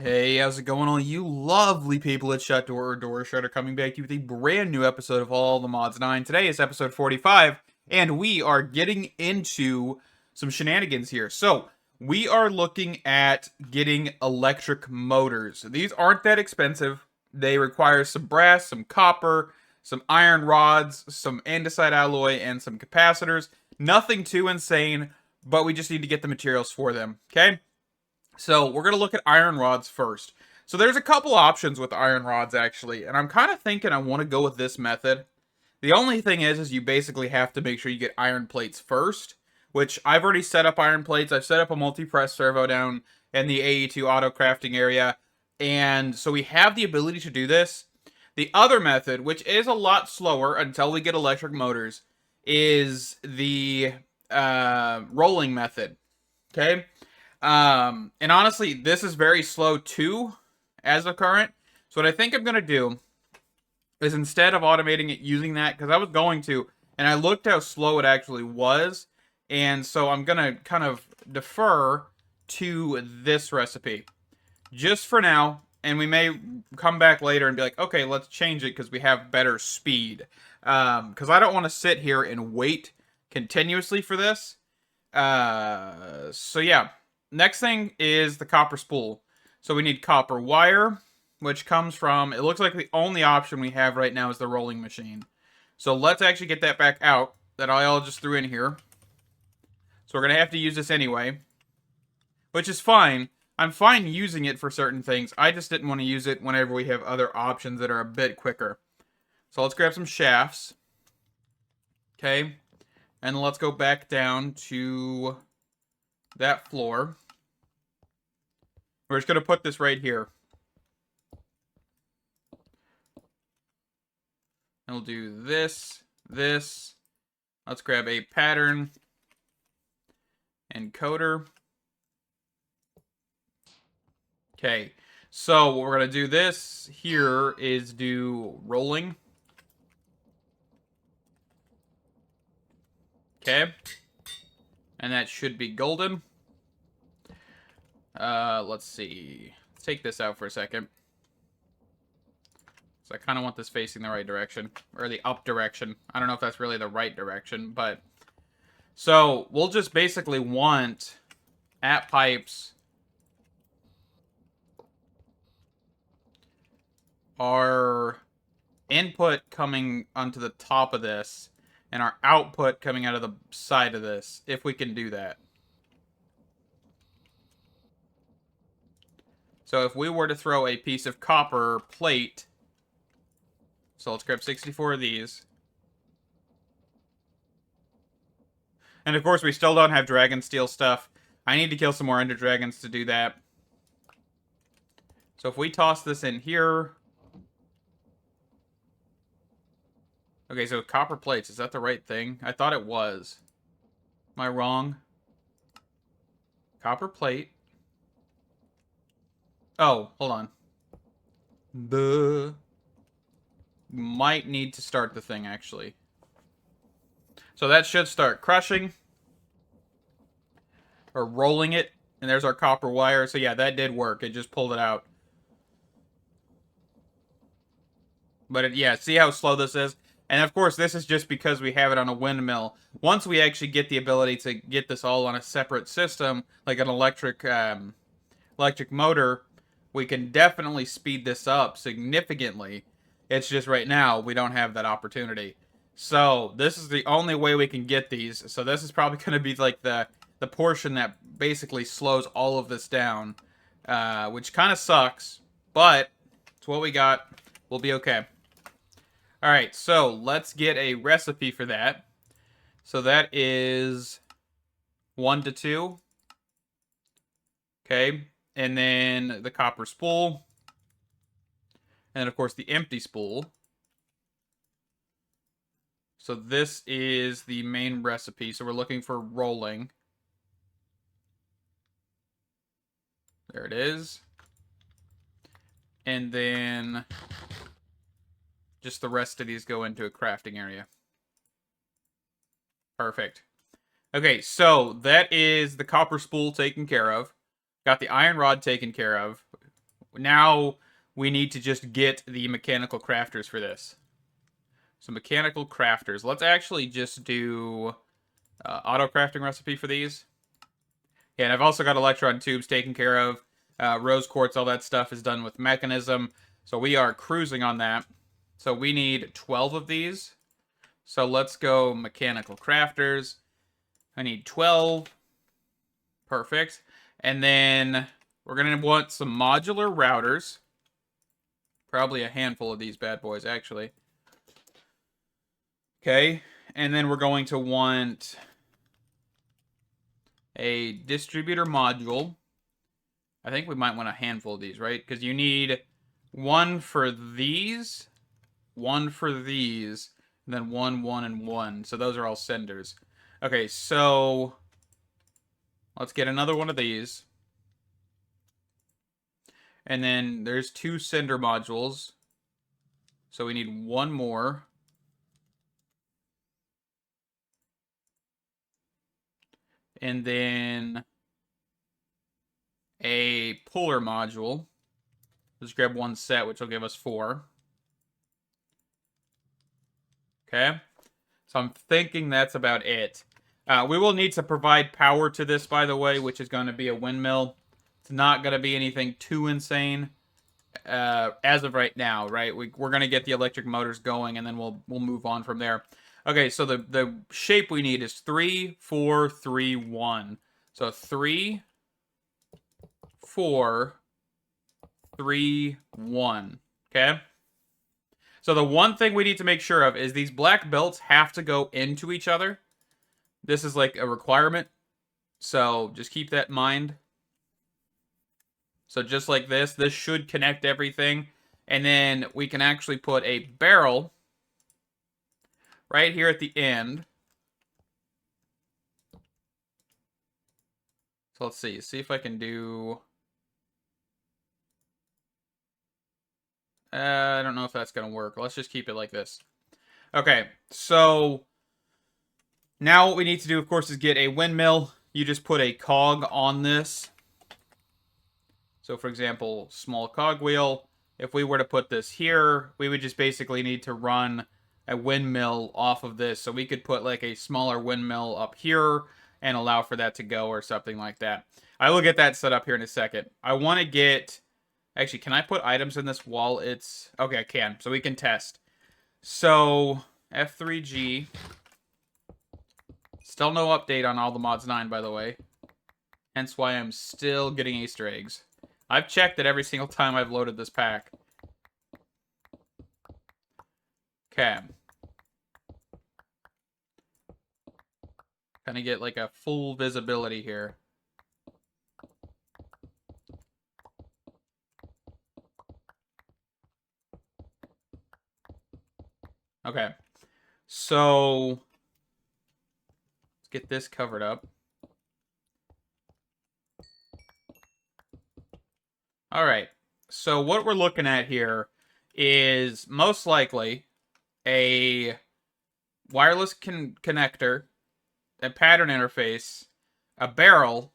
Hey, how's it going, all you lovely people at Shut Door or Door Shutter, coming back to you with a brand new episode of All the Mods 9. Today is episode 45, and we are getting into some shenanigans here. So, we are looking at getting electric motors. These aren't that expensive. They require some brass, some copper, some iron rods, some andesite alloy, and some capacitors. Nothing too insane, but we just need to get the materials for them, okay? So we're going to look at iron rods first. So there's a couple options with iron rods, actually, and I'm kind of thinking I want to go with this method. The only thing is you basically have to make sure you get iron plates first, which I've already set up iron plates. I've set up a multi-press servo down in the AE2 Autocrafting area, and so we have the ability to do this. The other method, which is a lot slower until we get electric motors, is the rolling method. Okay? And honestly, this is very slow too, as of current. So what I think I'm going to do is, instead of automating it using that, because I was going to, and I looked how slow it actually was, and so I'm going to kind of defer to this recipe. Just for now, and we may come back later and be like, okay, let's change it because we have better speed. Because I don't want to sit here and wait continuously for this. So yeah. Next thing is the copper spool. So we need copper wire, which comes from, it looks like the only option we have right now is the rolling machine. So let's actually get that back out that I all just threw in here. So we're going to have to use this anyway, which is fine. I'm fine using it for certain things. I just didn't want to use it whenever we have other options that are a bit quicker. So let's grab some shafts. Okay. And let's go back down to that floor. We're just going to put this right here. And we'll do this, this. Let's grab a pattern encoder. Okay, so what we're going to do this here is do rolling. Okay. And that should be golden. Let's see. Let's take this out for a second. So I kind of want this facing the right direction, or the up direction. I don't know if that's really the right direction, but... So, we'll just basically want at pipes our input coming onto the top of this, and our output coming out of the side of this, if we can do that. So if we were to throw a piece of copper plate, so let's grab 64 of these. And of course we still don't have dragon steel stuff. I need to kill some more ender dragons to do that. So if we toss this in here... Okay, so copper plates, is that the right thing? I thought it was. Am I wrong? Copper plate. Oh, hold on. Might need to start the thing, actually. So that should start crushing. Or rolling it. And there's our copper wire. So yeah, that did work. It just pulled it out. But yeah, see how slow this is? And of course, this is just because we have it on a windmill. Once we actually get the ability to get this all on a separate system, like an electric motor, we can definitely speed this up significantly. It's just right now, we don't have that opportunity. So, this is the only way we can get these. So this is probably going to be like the portion that basically slows all of this down. Which kind of sucks, but it's what we got. We'll be okay. Alright, so let's get a recipe for that. So that is 1 to 2. Okay, and then the copper spool. And of course the empty spool. So this is the main recipe. So we're looking for rolling. There it is. And then just the rest of these go into a crafting area. Perfect. Okay, so that is the copper spool taken care of. Got the iron rod taken care of. now we need to just get the mechanical crafters for this. So mechanical crafters. Let's actually just do auto crafting recipe for these. Yeah, and I've also got electron tubes taken care of. Rose quartz, all that stuff is done with mechanism. So we are cruising on that. So we need 12 of these. So let's go mechanical crafters. I need 12. Perfect. And then we're going to want some modular routers. Probably a handful of these bad boys, actually. Okay. And then we're going to want a distributor module. I think we might want a handful of these, right? Because you need one for these, one for these, and then one, and one. So those are all senders. Okay, so let's get another one of these. And then there's 2 sender modules. So we need one more. And then a puller module. Let's grab one set, which will give us 4. Okay. So I'm thinking that's about it. We will need to provide power to this, by the way, which is going to be a windmill. It's not going to be anything too insane as of right now, right? We're going to get the electric motors going, and then we'll move on from there. Okay, so the shape we need is 3, 4, 3, 1. So 3, 4, 3, 1. Okay? So the one thing we need to make sure of is these black belts have to go into each other. This is like a requirement. So just keep that in mind. So just like this should connect everything. And then we can actually put a barrel right here at the end. So let's see if I can do... I don't know if that's going to work. Let's just keep it like this. Okay, so now what we need to do, of course, is get a windmill. You just put a cog on this. So, for example, small cogwheel. If we were to put this here, we would just basically need to run a windmill off of this. So we could put like a smaller windmill up here and allow for that to go or something like that. I will get that set up here in a second. I want to get... Actually, can I put items in this while it's... Okay, I can. So we can test. So, F3G. Still no update on all the mods 9, by the way. Hence why I'm still getting Easter eggs. I've checked it every single time I've loaded this pack. Okay. Kind of get like a full visibility here. Okay. So, let's get this covered up. All right. So what we're looking at here is most likely a wireless connector, a pattern interface, a barrel,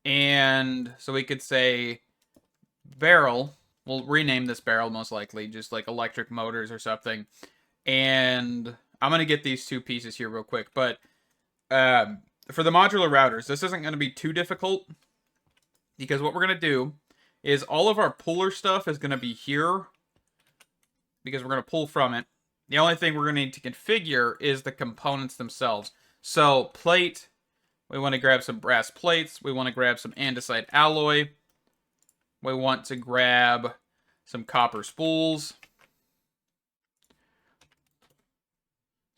and so we could say barrel. We'll rename this barrel most likely, just like electric motors or something. And I'm going to get these 2 pieces here real quick. But for the modular routers, this isn't going to be too difficult. Because what we're going to do is all of our puller stuff is going to be here. Because we're going to pull from it. The only thing we're going to need to configure is the components themselves. So plate, we want to grab some brass plates. We want to grab some andesite alloy. We want to grab some copper spools.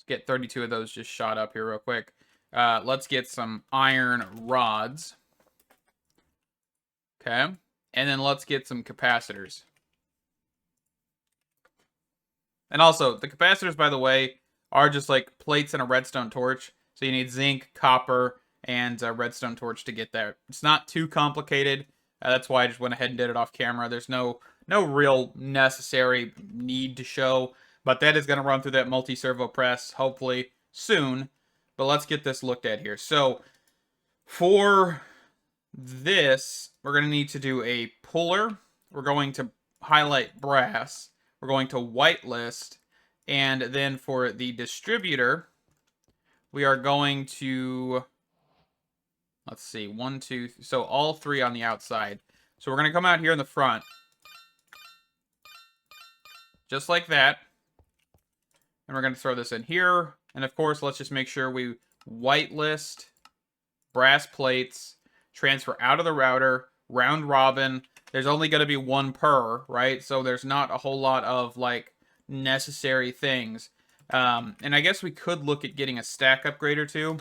Get 32 of those just shot up here real quick. Let's get some iron rods. Okay. And then let's get some capacitors. And also, the capacitors, by the way, are just like plates and a redstone torch. So you need zinc, copper, and a redstone torch to get there. It's not too complicated. That's why I just went ahead and did it off camera. There's no real necessary need to show. But that is going to run through that multi-servo press, hopefully, soon. But let's get this looked at here. So, for this, we're going to need to do a puller we're going to highlight brass. We're going to whitelist. And then for the distributor, we are going to, let's see, 1, 2, so all 3 on the outside. So we're going to come out here in the front. Just like that. And we're going to throw this in here. And of course, let's just make sure we whitelist brass plates, transfer out of the router, round robin. There's only going to be 1 per, right? So there's not a whole lot of, like, necessary things. And I guess we could look at getting a stack upgrade or 2.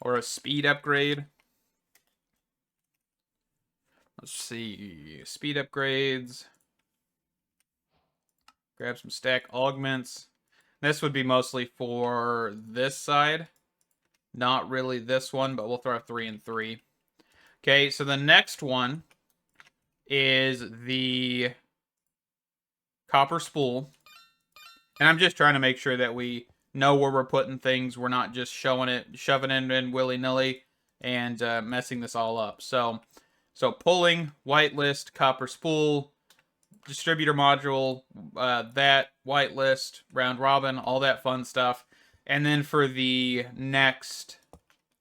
Or a speed upgrade. Let's see. Speed upgrades. Grab some stack augments. This would be mostly for this side. Not really this one, but we'll throw 3 and 3. Okay, so the next one is the copper spool. And I'm just trying to make sure that we know where we're putting things. We're not just shoving it in willy-nilly and messing this all up. So pulling, whitelist, copper spool, distributor module, that, whitelist, round robin, all that fun stuff. And then for the next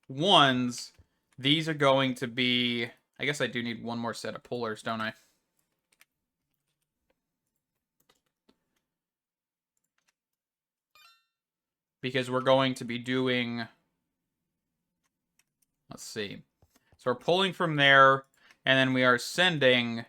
ones, these are going to be, I guess I do need 1 more set of pullers, don't I? Because we're going to be doing, let's see. So we're pulling from there, and then we are sending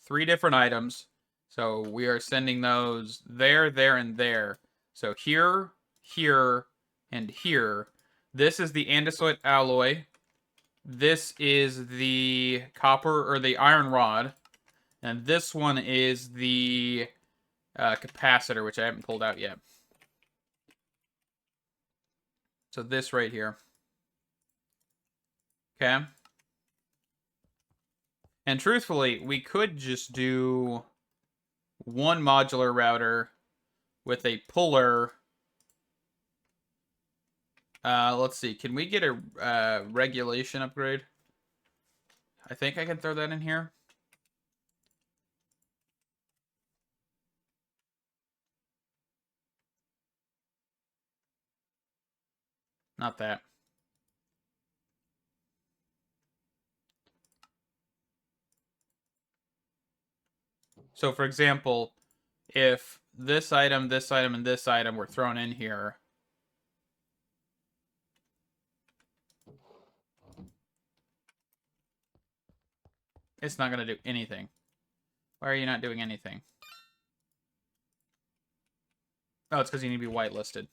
3 different items. So we are sending those there, there, and there. So here, here, and here. This is the andesite alloy. This is the copper, or the iron rod. And this one is the capacitor, which I haven't pulled out yet. So this right here. Okay. And truthfully, we could just do 1 modular router with a puller. Let's see. Can we get a regulation upgrade? I think I can throw that in here. Not that. So, for example, if this item, and this item were thrown in here, it's not going to do anything. Why are you not doing anything? Oh, it's because you need to be whitelisted.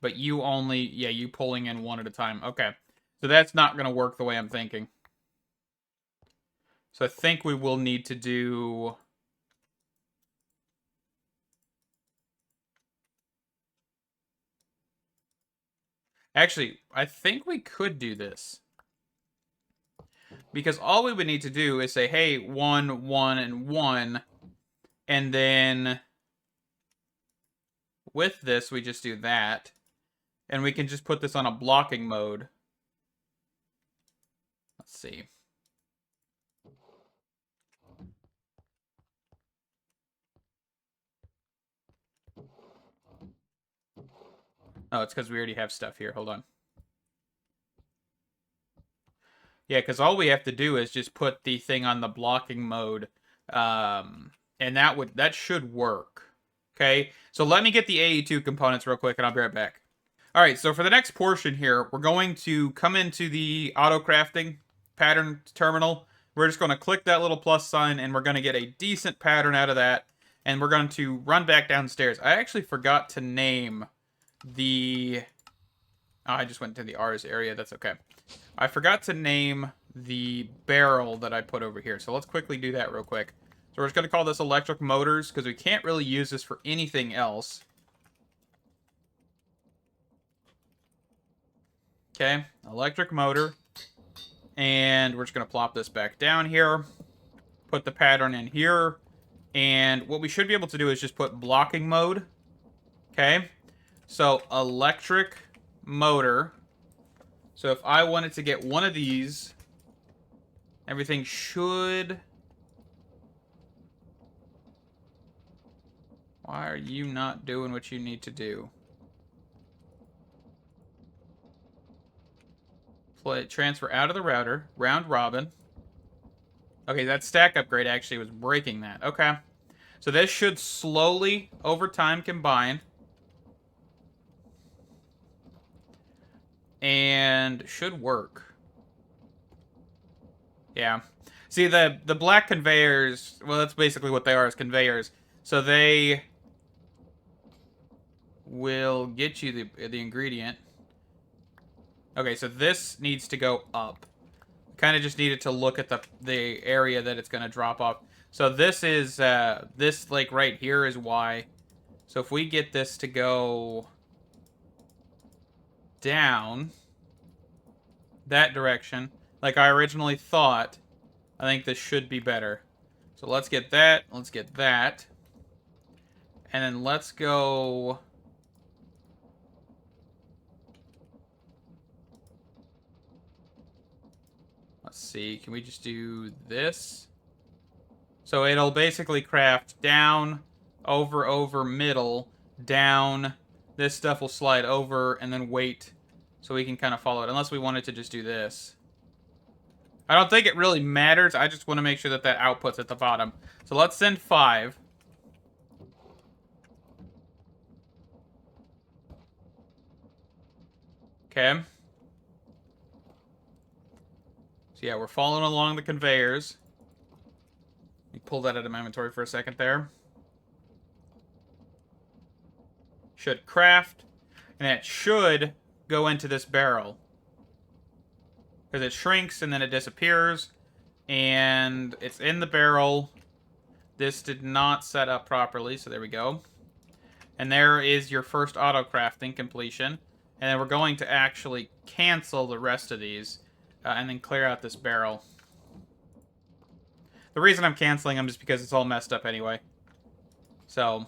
But you only, yeah, you pulling in 1 at a time. Okay. So that's not going to work the way I'm thinking. So I think we will need to do... Actually, I think we could do this. Because all we would need to do is say, hey, 1, 1, and 1. And then with this, we just do that. And we can just put this on a blocking mode. Let's see. Oh, it's because we already have stuff here. Hold on. Yeah, because all we have to do is just put the thing on the blocking mode. And that should work. Okay, so let me get the AE2 components real quick, and I'll be right back. All right, so for the next portion here, we're going to come into the Autocrafting pattern terminal. We're just going to click that little plus sign, and we're going to get a decent pattern out of that. And we're going to run back downstairs. I actually forgot to name the... Oh, I just went to the R's area. That's okay. I forgot to name the barrel that I put over here. So let's quickly do that real quick. So we're just going to call this electric motors, because we can't really use this for anything else. Okay, electric motor. And we're just going to plop this back down here. Put the pattern in here. And what we should be able to do is just put blocking mode. Okay, so electric motor. So if I wanted to get one of these, everything should... Why are you not doing what you need to do? Play transfer out of the router. Round robin. Okay, that stack upgrade actually was breaking that. Okay. So this should slowly, over time, combine. And should work. Yeah. See, the black conveyors, well, that's basically what they are, is conveyors. So they will get you the ingredient. Okay, so this needs to go up. Kind of just needed to look at the area that it's going to drop off. So this is, this, like, right here is Y. So if we get this to go down that direction, like I originally thought, I think this should be better. So let's get that. Let's get that. And then let's go... Let's see. Can we just do this? So it'll basically craft down, over, middle, down. This stuff will slide over and then wait so we can kind of follow it. Unless we wanted to just do this. I don't think it really matters. I just want to make sure that that output's at the bottom. So let's send 5. Okay. So yeah, we're following along the conveyors. Let me pull that out of my inventory for a second there. Should craft. And it should go into this barrel. Because it shrinks and then it disappears. And it's in the barrel. This did not set up properly, so there we go. And there is your first auto-crafting completion. And then we're going to actually cancel the rest of these. And then clear out this barrel. The reason I'm canceling them is because it's all messed up anyway. So...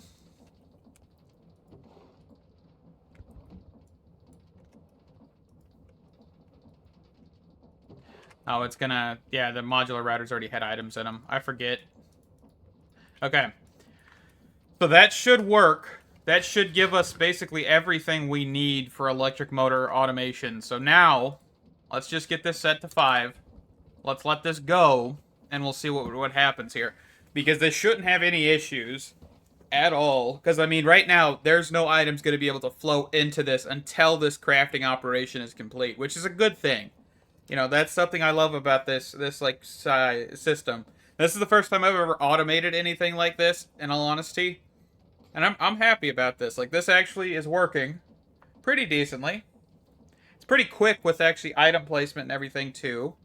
Oh, it's gonna... Yeah, the modular routers already had items in them. I forget. Okay. So that should work. That should give us basically everything we need for electric motor automation. So now, let's just get this set to 5. Let's let this go, and we'll see what happens here. Because this shouldn't have any issues at all. Because, I mean, right now, there's no items going to be able to flow into this until this crafting operation is complete, which is a good thing. You know, that's something I love about this like, system. This is the first time I've ever automated anything like this, in all honesty. And I'm happy about this. Like, this actually is working pretty decently. It's pretty quick with actually item placement and everything, too.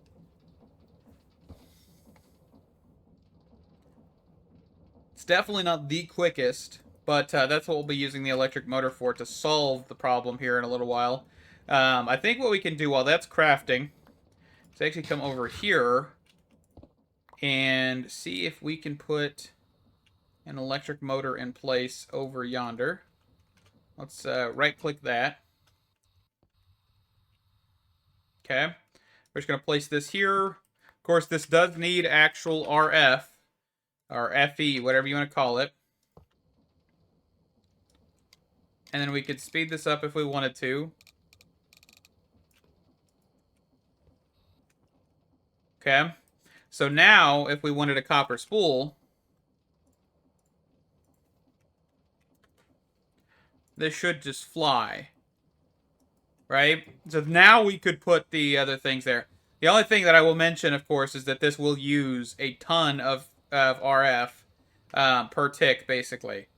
It's definitely not the quickest, but that's what we'll be using the electric motor for to solve the problem here in a little while. I think what we can do while that's crafting is actually come over here and see if we can put an electric motor in place over yonder. Let's right-click that. Okay. We're just going to place this here. Of course, this does need actual RF, or FE, whatever you want to call it. And then we could speed this up if we wanted to. Okay. So now, if we wanted a copper spool, this should just fly. Right? So now we could put the other things there. The only thing that I will mention, of course, is that this will use a ton of RF per tick, basically.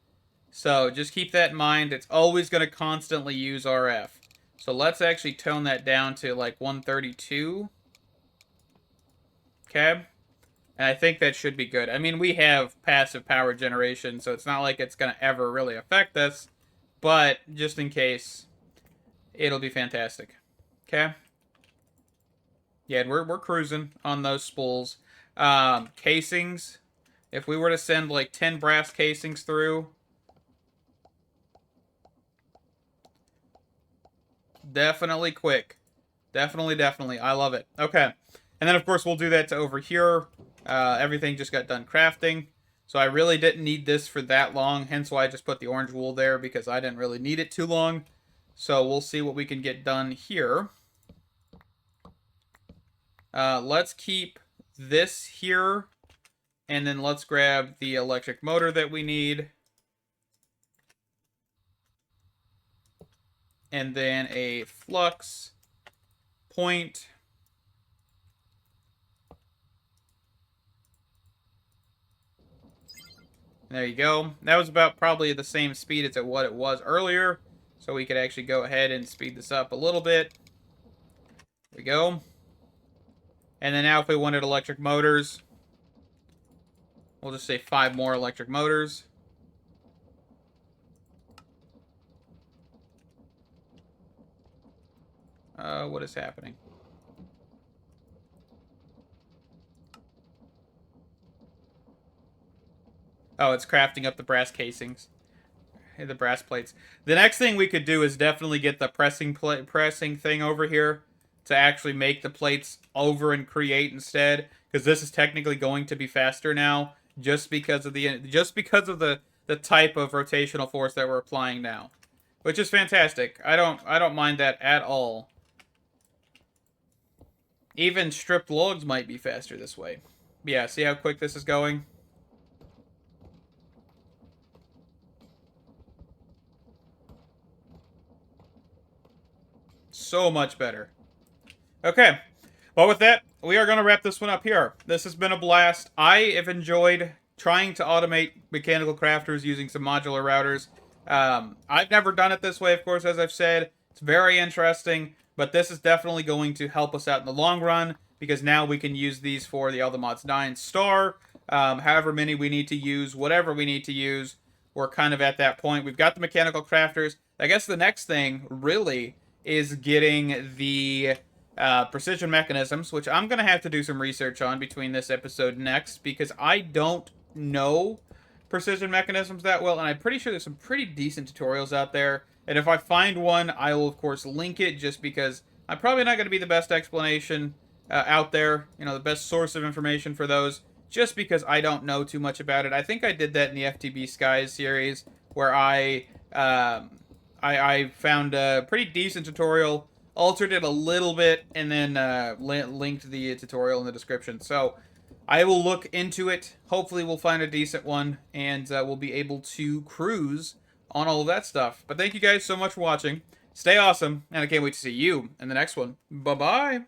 So just keep that in mind. It's always going to constantly use RF. So let's actually tone that down to like 132. Okay. And I think that should be good. I mean, we have passive power generation, so it's not like it's going to ever really affect us. But just in case, it'll be fantastic. Okay. Yeah, we're cruising on those spools. Casings. If we were to send like 10 brass casings through, definitely quick. Definitely, definitely. I love it. Okay. And then, of course, we'll do that to over here. Everything just got done crafting. So I really didn't need this for that long, hence why I just put the orange wool there, because I didn't really need it too long. So we'll see what we can get done here. Let's keep this here, and then let's grab the electric motor that we need. And then a flux point. There you go. That was about probably the same speed as what it was earlier. So we could actually go ahead and speed this up a little bit. There we go. And then now if we wanted electric motors, we'll just say 5 more electric motors. What is happening? Oh, it's crafting up the brass casings. The brass plates. The next thing we could do is definitely get the pressing thing over here to actually make the plates over and create instead, because this is technically going to be faster now just because of the type of rotational force that we're applying now, which is fantastic. I don't mind that at all. Even stripped logs might be faster this way. Yeah, see how quick this is going? So much better. Okay. Well, with that, we are going to wrap this one up here. This has been a blast. I have enjoyed trying to automate mechanical crafters using some modular routers. I've never done it this way, of course, as I've said. It's very interesting, but this is definitely going to help us out in the long run, because now we can use these for the Mods 9 star. However many we need to use, whatever we need to use, we're kind of at that point. We've got the mechanical crafters. I guess the next thing, really, is getting the precision mechanisms, which I'm going to have to do some research on between this episode next, because I don't know precision mechanisms that well, and I'm pretty sure there's some pretty decent tutorials out there. And if I find one, I will, of course, link it, just because I'm probably not going to be the best explanation out there, you know, the best source of information for those, just because I don't know too much about it. I think I did that in the FTB Skies series, where I found a pretty decent tutorial, altered it a little bit, and then linked the tutorial in the description. So I will look into it. Hopefully we'll find a decent one, and we'll be able to cruise on all of that stuff. But thank you guys so much for watching. Stay awesome, and I can't wait to see you in the next one. Bye-bye.